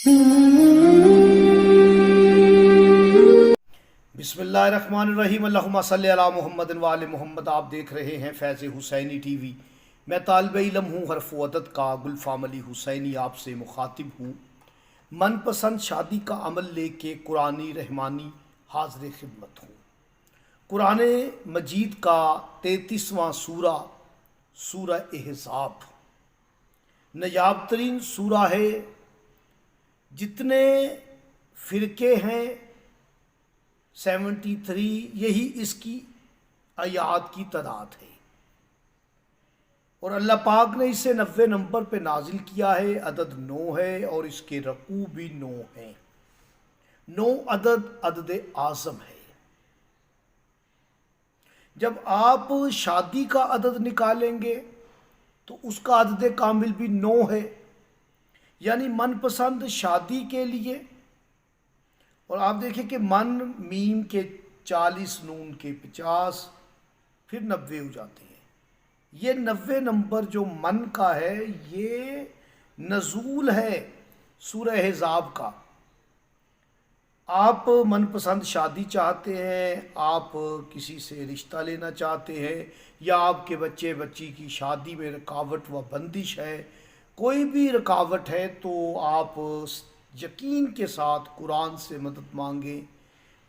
بسم اللہ الرحمن الرحیم، اللہم صلی علی محمد و آل محمد۔ آپ دیکھ رہے ہیں فیض حسینی ٹی وی۔ میں طالب علم ہوں حرف و عدد کا گلفام علی حسینی، آپ سے مخاطب ہوں۔ من پسند شادی کا عمل لے کے قرآنی رحمانی حاضر خدمت ہوں۔ قرآن مجید کا 33واں سورہ، سورہ احزاب نایاب ترین سورہ ہے۔ جتنے فرقے ہیں 73، یہی اس کی آیات کی تعداد ہے، اور اللہ پاک نے اسے 90 نمبر پہ نازل کیا ہے۔ عدد 9 ہے اور اس کے رکوع بھی 9 ہیں۔ 9 عدد اعظم ہے۔ جب آپ شادی کا عدد نکالیں گے تو اس کا عدد کامل بھی 9 ہے، یعنی من پسند شادی کے لیے۔ اور آپ دیکھیں کہ من میم کے 40، نون کے 50، پھر 90 ہو جاتے ہیں۔ یہ 90 نمبر جو من کا ہے، یہ نزول ہے سورہ احزاب کا۔ آپ من پسند شادی چاہتے ہیں، آپ کسی سے رشتہ لینا چاہتے ہیں، یا آپ کے بچے بچی کی شادی میں رکاوٹ و بندش ہے، کوئی بھی رکاوٹ ہے، تو آپ یقین کے ساتھ قرآن سے مدد مانگیں۔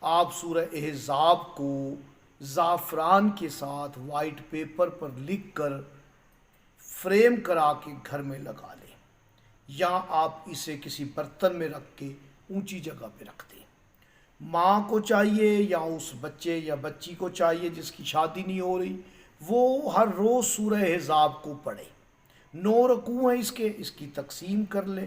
آپ سورہ احزاب کو زعفران کے ساتھ وائٹ پیپر پر لکھ کر فریم کرا کے گھر میں لگا لیں، یا آپ اسے کسی برتن میں رکھ کے اونچی جگہ پہ رکھ دیں۔ ماں کو چاہیے یا اس بچے یا بچی کو چاہیے جس کی شادی نہیں ہو رہی، وہ ہر روز سورہ احزاب کو پڑھے۔ 9 رکوع ہیں اس کی تقسیم کر لیں،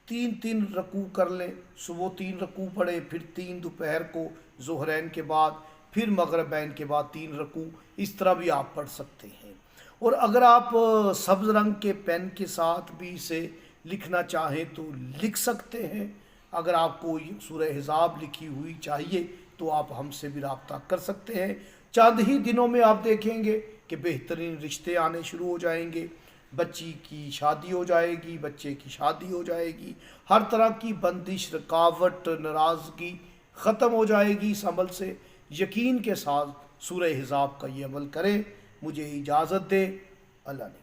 3 رکوع کر لیں۔ صبح 3 رکوع پڑھے، پھر 3 دوپہر کو ظہرین کے بعد، پھر مغربین کے بعد 3 رکوع۔ اس طرح بھی آپ پڑھ سکتے ہیں۔ اور اگر آپ سبز رنگ کے پین کے ساتھ بھی اسے لکھنا چاہیں تو لکھ سکتے ہیں۔ اگر آپ کو سورہ احزاب لکھی ہوئی چاہیے تو آپ ہم سے بھی رابطہ کر سکتے ہیں۔ چند ہی دنوں میں آپ دیکھیں گے کہ بہترین رشتے آنے شروع ہو جائیں گے، بچی کی شادی ہو جائے گی، بچے کی شادی ہو جائے گی، ہر طرح کی بندش، رکاوٹ، ناراضگی ختم ہو جائے گی اس عمل سے۔ یقین کے ساتھ سورہ احزاب کا یہ عمل کریں۔ مجھے اجازت دے، اللہ نے